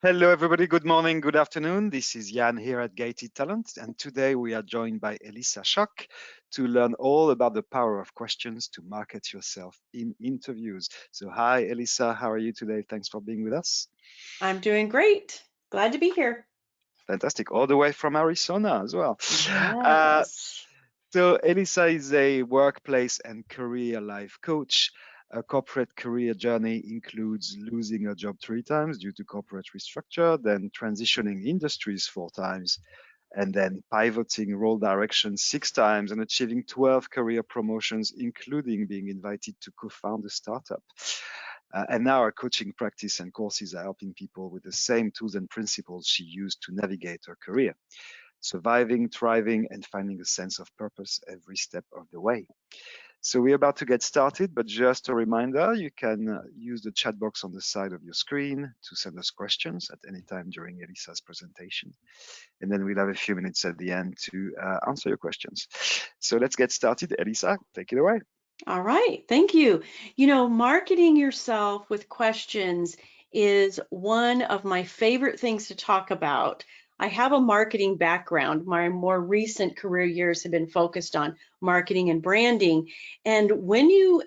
Hello, everybody. Good morning, good afternoon. This is Jan here at Gated Talent, and today we are joined by Elissa Shuck to learn all about the power of questions to market yourself in interviews. So, hi, Elissa. How are you today? Thanks for being with us. I'm doing great. Glad to be here. Fantastic. All the way from Arizona as well. Uh, Yes. So Elissa is a workplace and career life coach. A corporate career journey includes losing a job 3 times due to corporate restructure, then transitioning industries 4 times, and then pivoting role direction 6 times and achieving 12 career promotions, including being invited to co-found a startup. And now her coaching practice and courses are helping people with the same tools and principles she used to navigate her career, surviving, thriving, and finding a sense of purpose every step of the way. So we're about to get started, but just a reminder, you can use the chat box on the side of your screen to send us questions at any time during Elissa's presentation. And then we'll have a few minutes at the end to answer your questions. So let's get started. Elissa, take it away. All right. Thank you. Marketing yourself with questions is one of my favorite things to talk about. I have a marketing background. My more recent career years have been focused on marketing and branding. And when you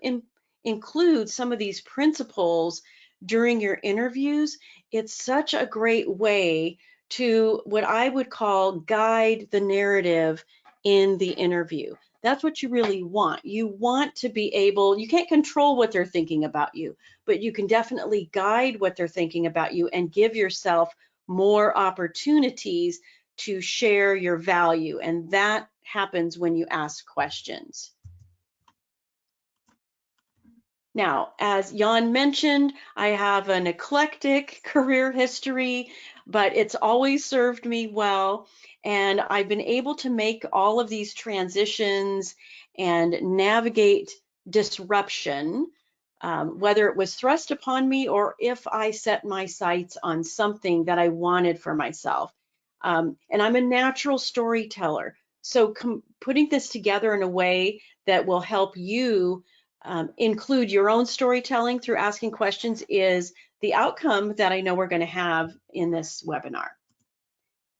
include some of these principles during your interviews, it's such a great way to what I would call guide the narrative in the interview. That's what you really want. You want to be able, you can't control what they're thinking about you, but you can definitely guide what they're thinking about you and give yourself more opportunities to share your value. And that happens when you ask questions. Now, as Jan mentioned, I have an eclectic career history, but it's always served me well. And I've been able to make all of these transitions and navigate disruption, whether it was thrust upon me or if I set my sights on something that I wanted for myself. And I'm a natural storyteller. So putting this together in a way that will help you include your own storytelling through asking questions is the outcome that I know we're going to have in this webinar.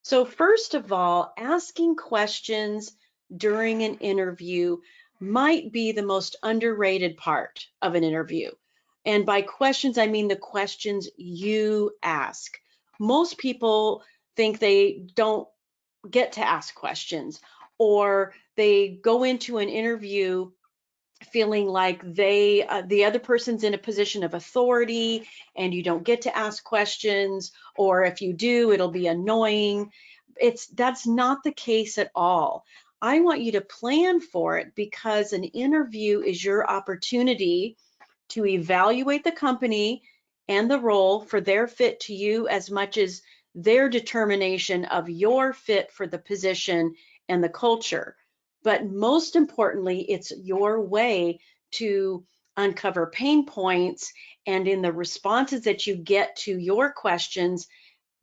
So first of all, asking questions during an interview might be the most underrated part of an interview. And by questions, I mean the questions you ask. Most people think they don't get to ask questions, or they go into an interview feeling like the other person's in a position of authority and you don't get to ask questions, or if you do, it'll be annoying. That's not the case at all. I want you to plan for it because an interview is your opportunity to evaluate the company and the role for their fit to you as much as their determination of your fit for the position and the culture. But most importantly, it's your way to uncover pain points, and in the responses that you get to your questions,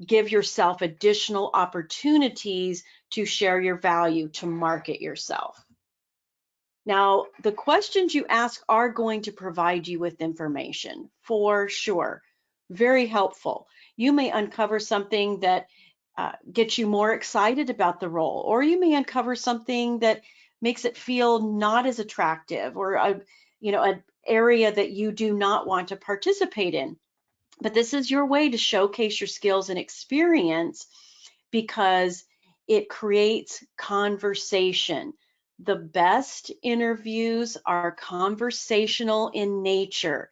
give yourself additional opportunities to share your value, to market yourself. Now, the questions you ask are going to provide you with information for sure. Very helpful. You may uncover something that gets you more excited about the role, or you may uncover something that makes it feel not as attractive, or an area that you do not want to participate in. But this is your way to showcase your skills and experience because it creates conversation. The best interviews are conversational in nature.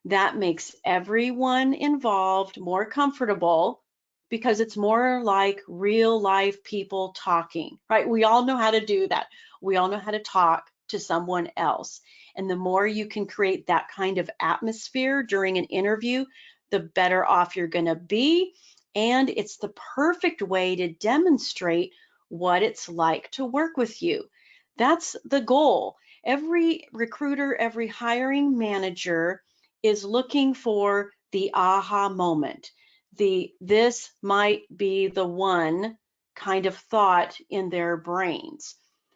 That makes everyone involved more comfortable because it's more like real life people talking, right? We all know how to do that. We all know how to talk to someone else. And the more you can create that kind of atmosphere during an interview, the better off you're going to be. And it's the perfect way to demonstrate what it's like to work with you. That's the goal. Every recruiter, every hiring manager is looking for the aha moment. This might be the one kind of thought in their brains.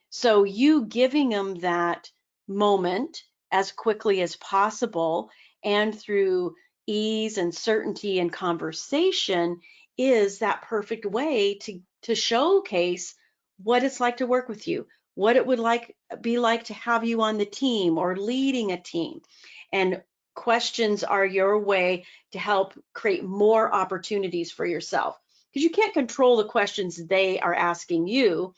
So you giving them that moment as quickly as possible and through ease and certainty in conversation is that perfect way to showcase what it's like to work with you, what it would be like to have you on the team or leading a team. And questions are your way to help create more opportunities for yourself, because you can't control the questions they are asking you.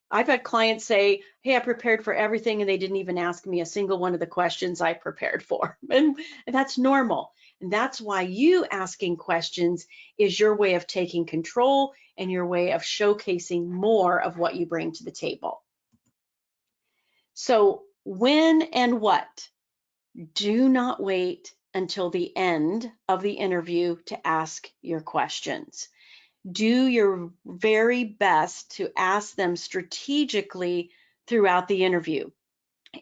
I've had clients say, hey, I prepared for everything, and they didn't even ask me a single one of the questions I prepared for. And that's normal. And that's why you asking questions is your way of taking control and your way of showcasing more of what you bring to the table. So when and what? Do not wait until the end of the interview to ask your questions. Do your very best to ask them strategically throughout the interview.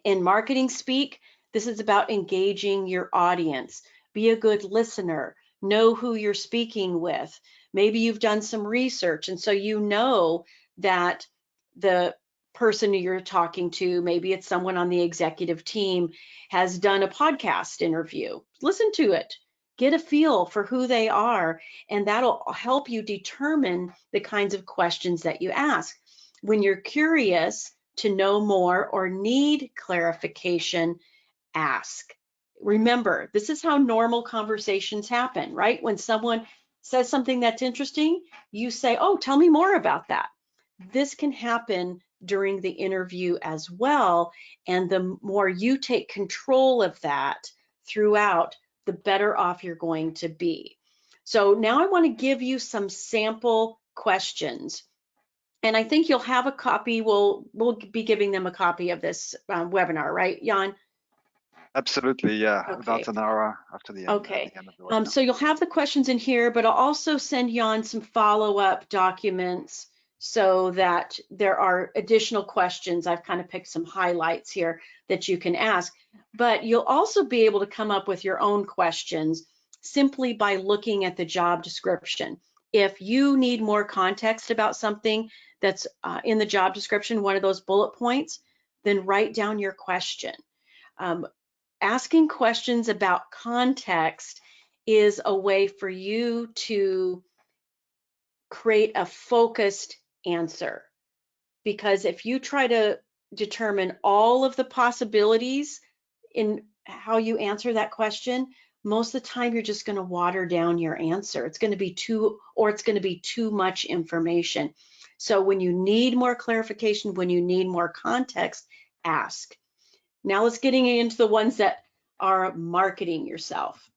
In marketing speak, this is about engaging your audience. Be a good listener. Know who you're speaking with. Maybe you've done some research, and so you know that the person you're talking to, maybe it's someone on the executive team, has done a podcast interview. Listen to it. Get a feel for who they are, and that'll help you determine the kinds of questions that you ask. When you're curious to know more or need clarification, ask. Remember, this is how normal conversations happen, right? When someone says something that's interesting, you say, oh, tell me more about that. This can happen during the interview as well. And the more you take control of that throughout, the better off you're going to be. So now I want to give you some sample questions. And I think you'll have a copy. We'll be giving them a copy of this webinar, right, Jan? Absolutely, yeah. Okay. About an hour after the end, Okay. at the end of the webinar. So you'll have the questions in here, but I'll also send Jan some follow-up documents so that there are additional questions. I've kind of picked some highlights here that you can ask, but you'll also be able to come up with your own questions simply by looking at the job description. If you need more context about something that's in the job description, one of those bullet points, then write down your question. Asking questions about context is a way for you to create a focused answer. Because if you try to determine all of the possibilities in how you answer that question, most of the time you're just going to water down your answer. It's going to be too much information. So when you need more clarification, when you need more context, ask. Now let's get into the ones that are marketing yourself.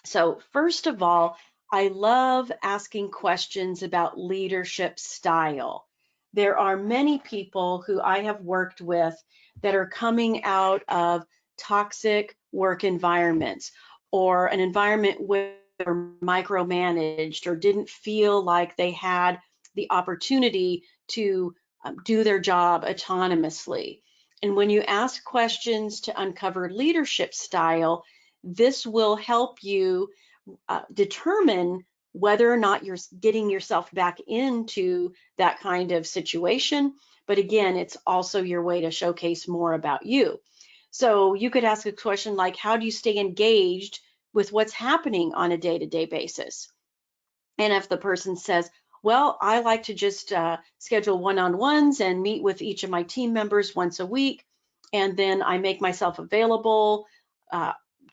So first of all, I love asking questions about leadership style. There are many people who I have worked with that are coming out of toxic work environments, or an environment where they were micromanaged or didn't feel like they had the opportunity to do their job autonomously. And when you ask questions to uncover leadership style, this will help you determine whether or not you're getting yourself back into that kind of situation. But again, it's also your way to showcase more about you. So you could ask a question like, how do you stay engaged with what's happening on a day-to-day basis? And if the person says, well, I like to just schedule one-on-ones and meet with each of my team members once a week, and then I make myself available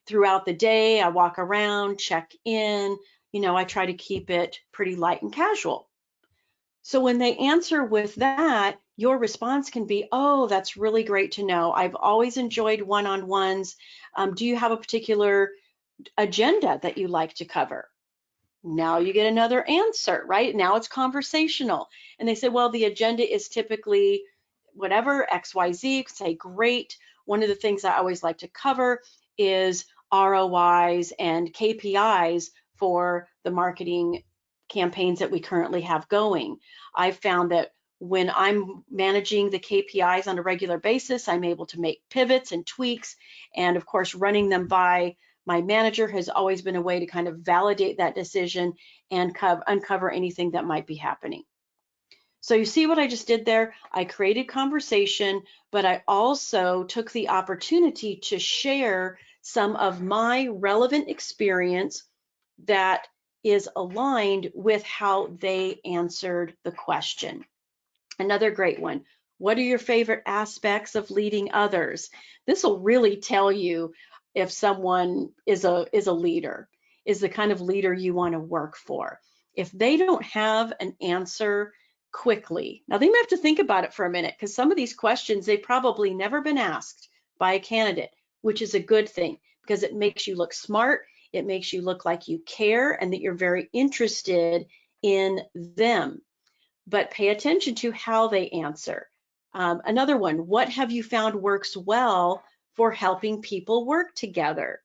throughout the day. I walk around, check in, I try to keep it pretty light and casual. So when they answer with that, your response can be, oh, that's really great to know. I've always enjoyed one-on-ones. Do you have a particular agenda that you like to cover? Now you get another answer, right? Now it's conversational. And they say, well, the agenda is typically whatever, XYZ. You could say, great. One of the things I always like to cover is ROIs and KPIs for the marketing campaigns that we currently have going. I've found that when I'm managing the KPIs on a regular basis, I'm able to make pivots and tweaks, and of course, running them by my manager has always been a way to kind of validate that decision and uncover anything that might be happening. So you see what I just did there? I created conversation, but I also took the opportunity to share some of my relevant experience that is aligned with how they answered the question. Another great one. What are your favorite aspects of leading others? This will really tell you if someone is a leader, is the kind of leader you want to work for. If they don't have an answer quickly, now they may have to think about it for a minute, because some of these questions they've probably never been asked by a candidate, which is a good thing because it makes you look smart, it makes you look like you care and that you're very interested in them. But pay attention to how they answer. Another one, what have you found works well for helping people work together?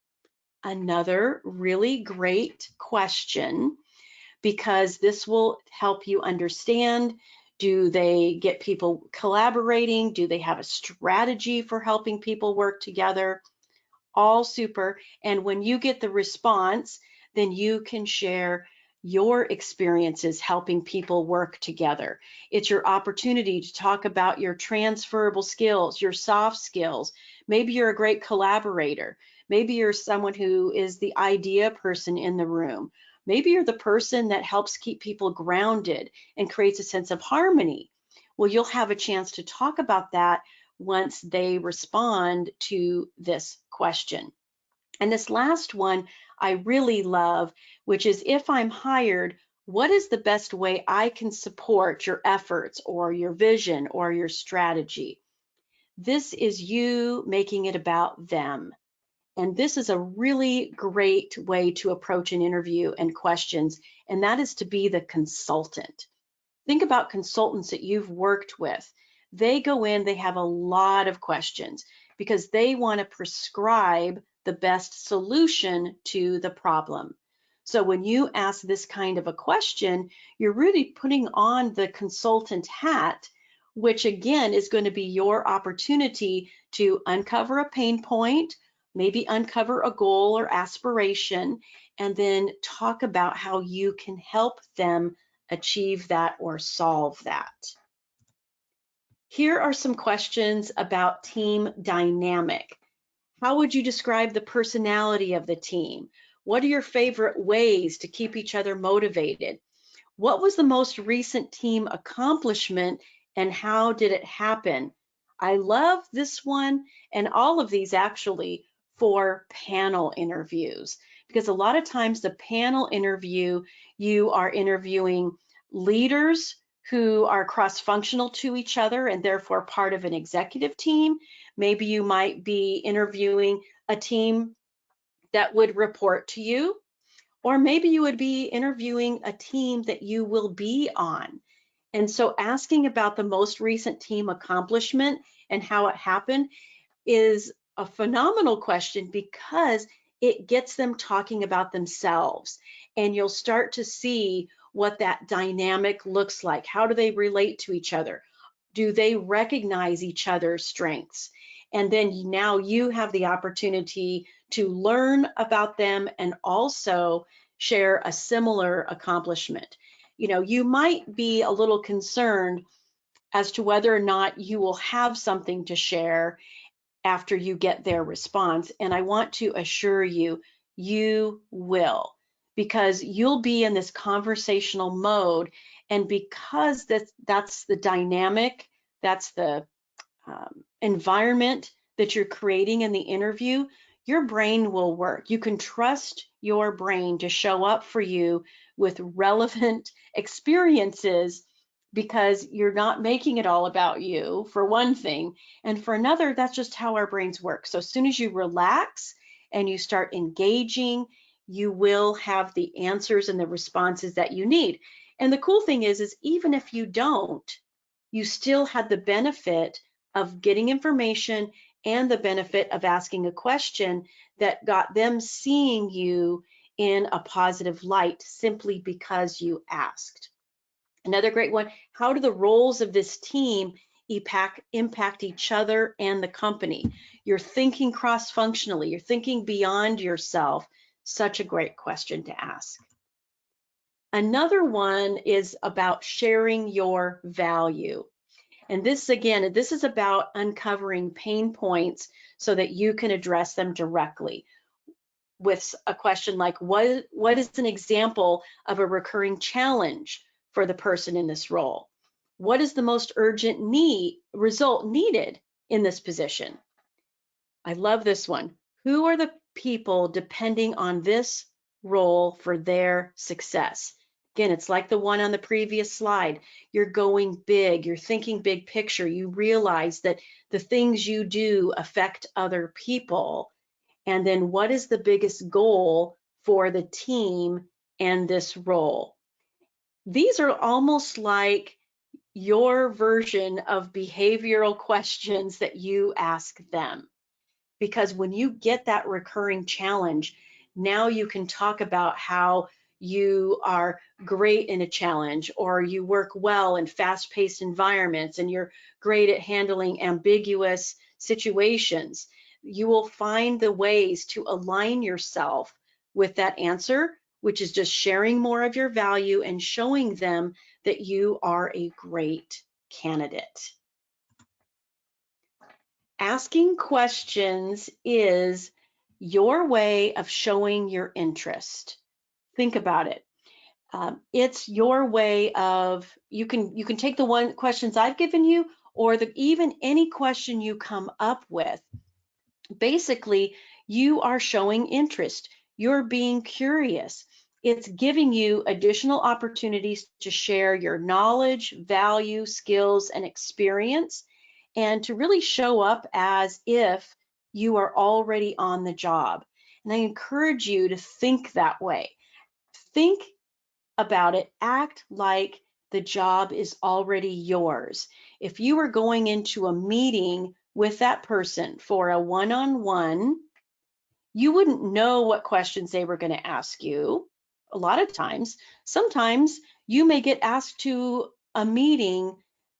Another really great question, because this will help you understand, do they get people collaborating? Do they have a strategy for helping people work together? All super. And when you get the response, then you can share your experiences helping people work together. It's your opportunity to talk about your transferable skills, your soft skills. Maybe you're a great collaborator. Maybe you're someone who is the idea person in the room. Maybe you're the person that helps keep people grounded and creates a sense of harmony. Well, you'll have a chance to talk about that once they respond to this question. And this last one I really love, which is, if I'm hired, what is the best way I can support your efforts or your vision or your strategy? This is you making it about them. And this is a really great way to approach an interview and questions, and that is to be the consultant. Think about consultants that you've worked with. They go in, they have a lot of questions because they want to prescribe the best solution to the problem. So when you ask this kind of a question, you're really putting on the consultant hat, which again is going to be your opportunity to uncover a pain point, maybe uncover a goal or aspiration, and then talk about how you can help them achieve that or solve that. Here are some questions about team dynamic. How would you describe the personality of the team? What are your favorite ways to keep each other motivated? What was the most recent team accomplishment and how did it happen? I love this one and all of these actually for panel interviews, because a lot of times the panel interview, you are interviewing leaders who are cross-functional to each other and therefore part of an executive team. Maybe you might be interviewing a team that would report to you, or maybe you would be interviewing a team that you will be on. And so asking about the most recent team accomplishment and how it happened is a phenomenal question, because it gets them talking about themselves. And you'll start to see what that dynamic looks like. How do they relate to each other? Do they recognize each other's strengths? And then now you have the opportunity to learn about them and also share a similar accomplishment. You know, you might be a little concerned as to whether or not you will have something to share after you get their response. And I want to assure you, you will, because you'll be in this conversational mode. And because that's the dynamic, that's the environment that you're creating in the interview, your brain will work. You can trust your brain to show up for you with relevant experiences, because you're not making it all about you, for one thing. And for another, that's just how our brains work. So as soon as you relax and you start engaging, you will have the answers and the responses that you need. And the cool thing is even if you don't, you still had the benefit of getting information and the benefit of asking a question that got them seeing you in a positive light simply because you asked. Another great one, how do the roles of this team impact each other and the company? You're thinking cross-functionally, you're thinking beyond yourself. Such a great question to ask. Another one is about sharing your value. And this, again, this is about uncovering pain points so that you can address them directly. with a question like, what is an example of a recurring challenge for the person in this role? What is the most urgent result needed in this position? I love this one. Who are the people depending on this role for their success? Again, it's like the one on the previous slide. You're going big, you're thinking big picture. You realize that the things you do affect other people. And then what is the biggest goal for the team and this role? These are almost like your version of behavioral questions that you ask them. Because when you get that recurring challenge, now you can talk about how you are great in a challenge, or you work well in fast-paced environments, and you're great at handling ambiguous situations. You will find the ways to align yourself with that answer, which is just sharing more of your value and showing them that you are a great candidate. Asking questions is your way of showing your interest. Think about it. It's your way of, you can take the questions I've given you, or even any question you come up with. Basically, you are showing interest. You're being curious. It's giving you additional opportunities to share your knowledge, value, skills, and experience, and to really show up as if you are already on the job. And I encourage you to think that way. Think about it, act like the job is already yours. If you were going into a meeting with that person for a one-on-one, you wouldn't know what questions they were going to ask you a lot of times. Sometimes you may get asked to a meeting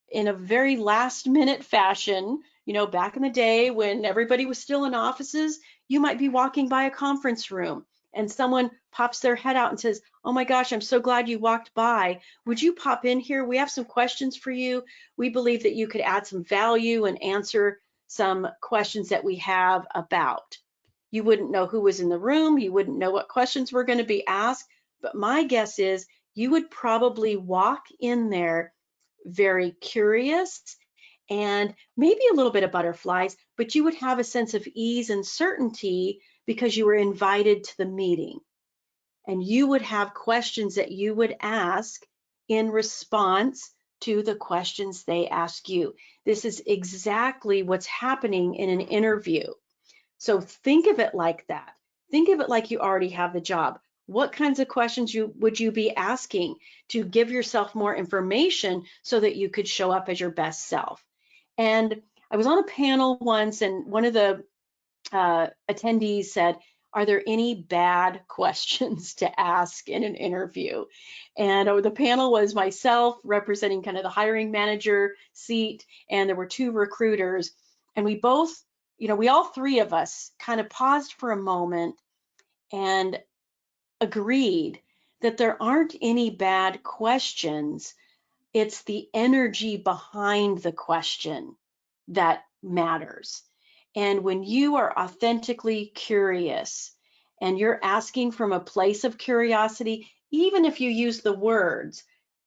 in a very last minute fashion. You know, back in the day when everybody was still in offices, you might be walking by a conference room and someone pops their head out and says, "Oh my gosh, I'm so glad you walked by. Would you pop in here? We have some questions for you. We believe that you could add some value and answer some questions that we have about." You wouldn't know who was in the room. You wouldn't know what questions were going to be asked. But my guess is you would probably walk in there very curious and maybe a little bit of butterflies, but you would have a sense of ease and certainty because you were invited to the meeting. And you would have questions that you would ask in response to the questions they ask you. This is exactly what's happening in an interview. So think of it like that. Think of it like you already have the job. What kinds of questions would you be asking to give yourself more information so that you could show up as your best self? And I was on a panel once, and one of the attendees said, "Are there any bad questions to ask in an interview?" And the panel was myself representing kind of the hiring manager seat, and there were two recruiters, and we both, we all three of us kind of paused for a moment and agreed that there aren't any bad questions. It's the energy behind the question that matters. And when you are authentically curious and you're asking from a place of curiosity, even if you use the words,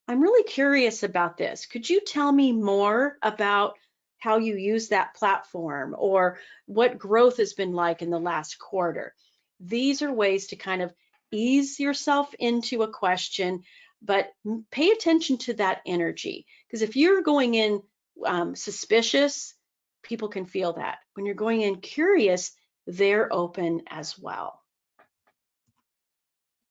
"I'm really curious about this. Could you tell me more about how you use that platform, or what growth has been like in the last quarter?" These are ways to kind of ease yourself into a question, but pay attention to that energy. Because if you're going in suspicious, people can feel that. When you're going in curious, they're open as well.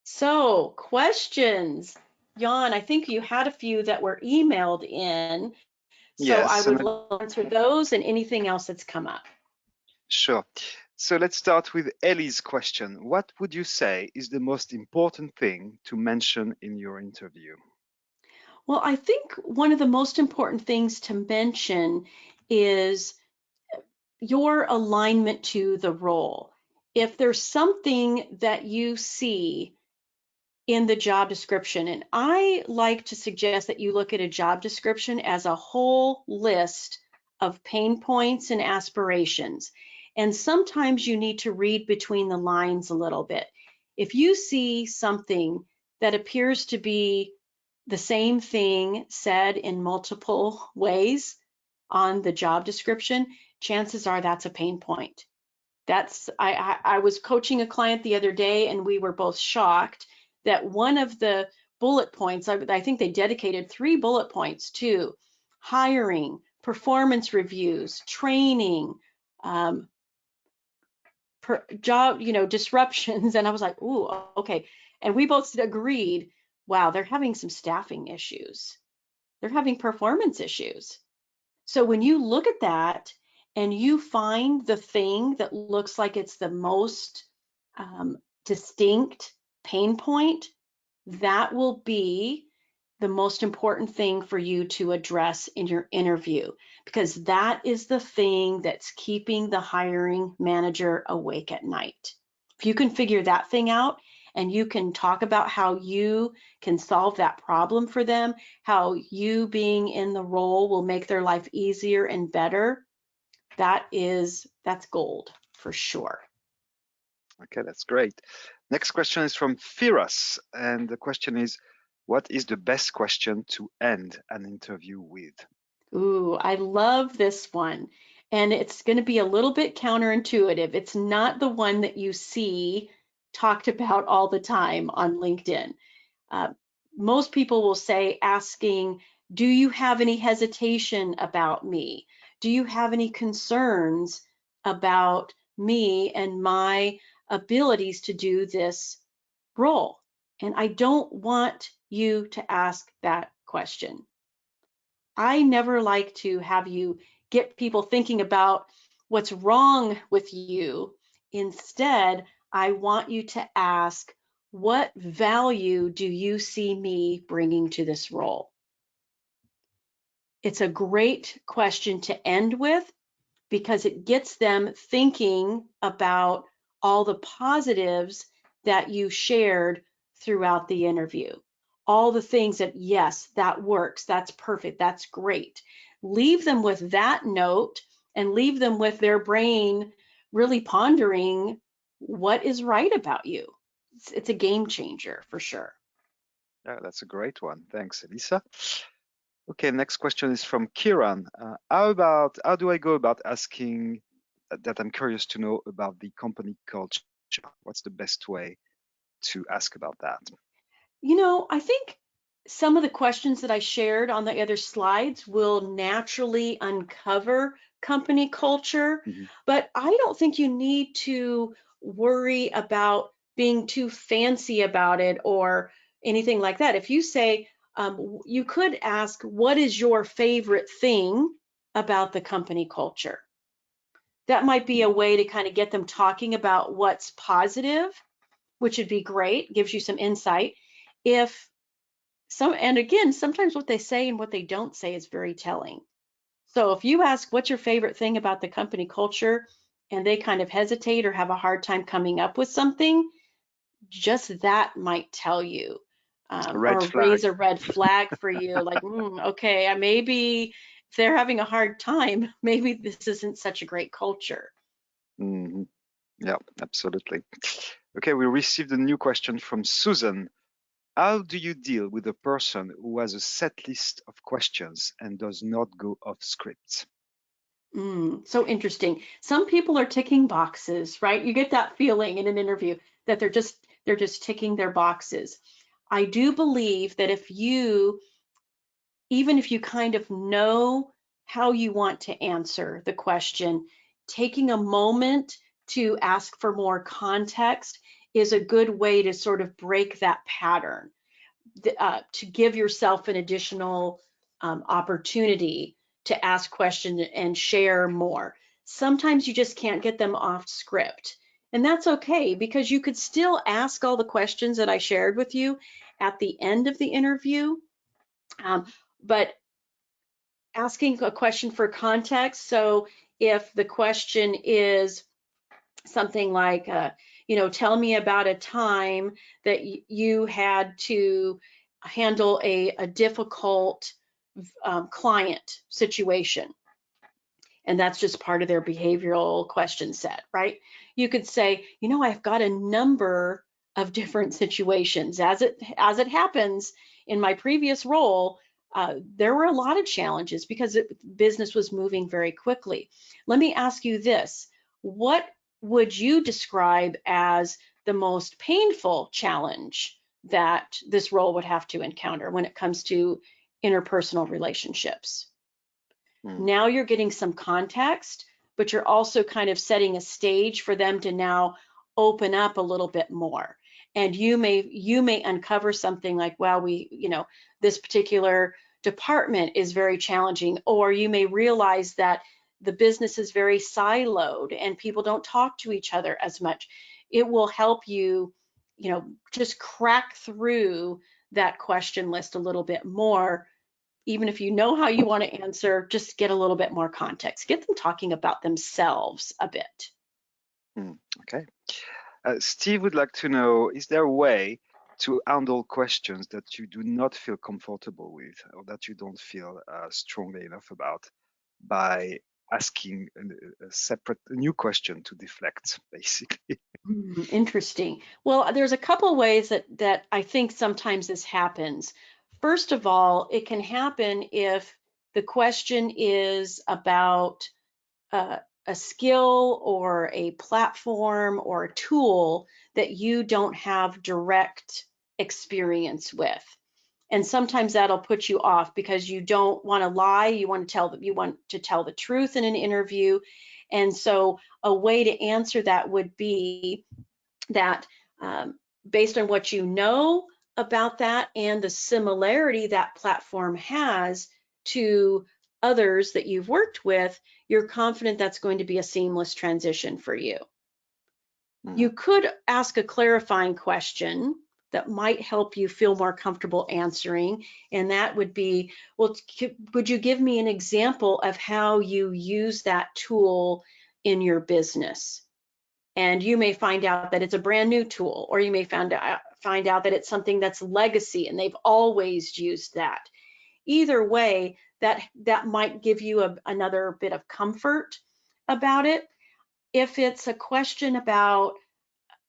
So, questions. Jan, I think you had a few that were emailed in. So I Yes, would love to answer those and anything else that's come up. sure. So let's start with Ellie's question. What would you say is the most important thing to mention in your interview? Well, I think one of the most important things to mention is your alignment to the role. If there's something that you see in the job description, and I like to suggest that you look at a job description as a whole list of pain points and aspirations. And sometimes you need to read between the lines a little bit. If you see something that appears to be the same thing said in multiple ways on the job description, chances are that's a pain point. I was coaching a client the other day, and we were both shocked that one of the bullet points, I think they dedicated 3 bullet points to hiring, performance reviews, training, job, disruptions. And I was like, ooh, okay. And we both agreed, wow, they're having some staffing issues. They're having performance issues. So when you look at that and you find the thing that looks like it's the most distinct pain point, that will be the most important thing for you to address in your interview, because that is the thing that's keeping the hiring manager awake at night. If you can figure that thing out and you can talk about how you can solve that problem for them, how you being in the role will make their life easier and better, that's gold for sure. Okay, that's great. Next question is from Firas, and the question is, what is the best question to end an interview with? Ooh, I love this one. And it's going to be a little bit counterintuitive. It's not the one that you see talked about all the time on LinkedIn. Uh, Most people will say, asking, do you have any hesitation about me? Do you have any concerns about me and my abilities to do this role? And I don't want you to ask that question. I never like to have you get people thinking about what's wrong with you. Instead, I want you to ask, what value do you see me bringing to this role? It's a great question to end with because it gets them thinking about all the positives that you shared throughout the interview. All the things that, yes, that works, that's perfect, that's great. Leave them with that note and leave them with their brain really pondering what is right about you. It's a game changer for sure. Yeah, that's a great one. Thanks, Elissa. Okay, next question is from Kiran. How do I go about asking that I'm curious to know about the company culture? What's the best way to ask about that? I think some of the questions that I shared on the other slides will naturally uncover company culture, Mhm. but I don't think you need to worry about being too fancy about it or anything like that. If you say, you could ask, what is your favorite thing about the company culture? That might be a way to kind of get them talking about what's positive, which would be great, gives you some insight. If and again, sometimes what they say and what they don't say is very telling. So if you ask, what's your favorite thing about the company culture, and they kind of hesitate or have a hard time coming up with something, just that might tell you, A red or flag. raise a red flag for you, like, okay, maybe if they're having a hard time, maybe this isn't such a great culture. Hmm. Yeah, absolutely. Okay, we received a new question from Susan. How do you deal with a person who has a set list of questions and does not go off script? So interesting. Some people are ticking boxes, right? You get that feeling in an interview that they're just ticking their boxes. I do believe that even if you kind of know how you want to answer the question, taking a moment to ask for more context is a good way to sort of break that pattern, to give yourself an additional opportunity to ask questions and share more. Sometimes you just can't get them off script. And that's okay, because you could still ask all the questions that I shared with you at the end of the interview. But asking a question for context. So if the question is something like, tell me about a time that you had to handle a difficult client situation. And that's just part of their behavioral question set, right? You could say, I've got a number of different situations. As it happens, in my previous role, there were a lot of challenges because business was moving very quickly. Let me ask you this. What would you describe as the most painful challenge that this role would have to encounter when it comes to interpersonal relationships? Now you're getting some context, but you're also kind of setting a stage for them to now open up a little bit more. And you may uncover something like, well, this particular department is very challenging, or you may realize that the business is very siloed and people don't talk to each other as much. It will help you, just crack through that question list a little bit more. Even if you know how you want to answer, just get a little bit more context. Get them talking about themselves a bit. Okay. Steve would like to know, is there a way to handle questions that you do not feel comfortable with or that you don't feel strongly enough about by asking a new question to deflect, basically? Interesting. Well, there's a couple ways that I think sometimes this happens. First of all, it can happen if the question is about a skill or a platform or a tool that you don't have direct experience with. And sometimes that'll put you off because you don't want to lie. You want to tell the truth in an interview. And so a way to answer that would be that based on what you know about that and the similarity that platform has to others that you've worked with, you're confident that's going to be a seamless transition for you. You could ask a clarifying question that might help you feel more comfortable answering, and that would be, well, would you give me an example of how you use that tool in your business? And you may find out that it's a brand new tool, or you may find out that it's something that's legacy and they've always used that. Either way, that might give you another bit of comfort about it. If it's a question about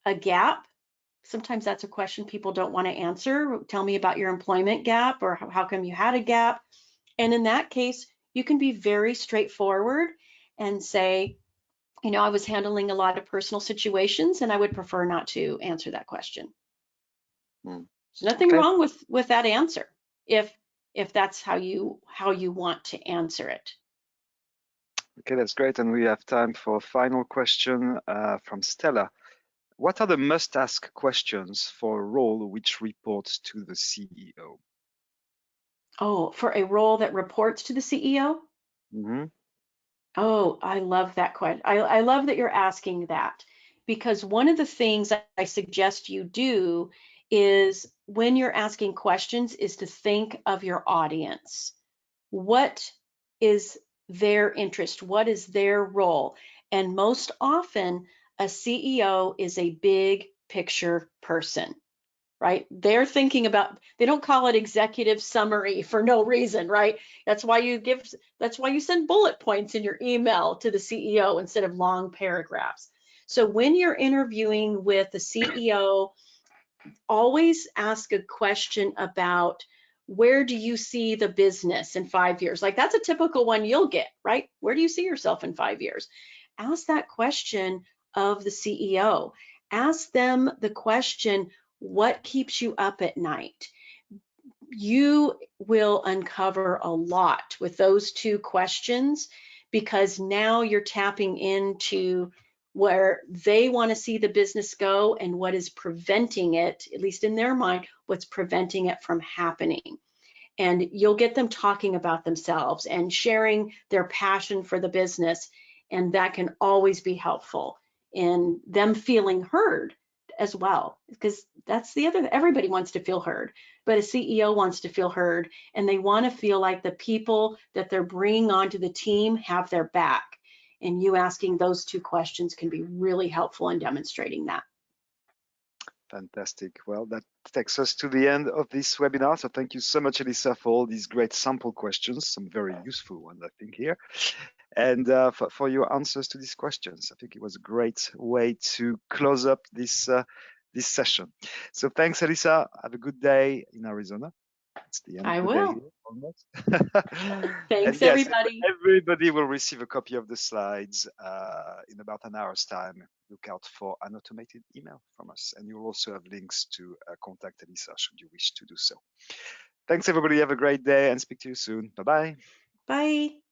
a gap, sometimes that's a question people don't want to answer. Tell me about your employment gap, or how come you had a gap? And in that case, you can be very straightforward and say, I was handling a lot of personal situations and I would prefer not to answer that question. There's nothing Okay. wrong with that answer if that's how you want to answer it. Okay, that's great. And we have time for a final question from Stella. What are the must-ask questions for a role which reports to the CEO? Oh, for a role that reports to the CEO? Oh, I love that question. I love that you're asking that, because one of the things I suggest you do is, when you're asking questions, is to think of your audience. What is their interest? What is their role? And most often, a CEO is a big picture person, right? They're thinking about, they don't call it executive summary for no reason, right? That's why you send bullet points in your email to the CEO instead of long paragraphs. So when you're interviewing with the CEO, always ask a question about, where do you see the business in 5 years? Like, that's a typical one you'll get, right? Where do you see yourself in 5 years? Ask that question of the CEO. Ask them the question, what keeps you up at night? You will uncover a lot with those two questions, because now you're tapping into where they want to see the business go and what is preventing it, at least in their mind, what's preventing it from happening. And you'll get them talking about themselves and sharing their passion for the business. And that can always be helpful in them feeling heard as well, because that's the other, everybody wants to feel heard, but a CEO wants to feel heard, and they want to feel like the people that they're bringing onto the team have their back. And you asking those two questions can be really helpful in demonstrating that. Fantastic. Well, that takes us to the end of this webinar. So thank you so much, Elissa, for all these great sample questions, some very useful ones, I think, here. and for your answers to these questions. I think it was a great way to close up this session. So thanks, Elissa. Have a good day in Arizona. It's the end of I the day will. here, almost. And Thanks, yes, everybody. everybody will receive a copy of the slides in about an hour's time. Look out for an automated email from us. And you'll also have links to contact Elissa should you wish to do so. Thanks, everybody. Have a great day and speak to you soon. Bye-bye. Bye.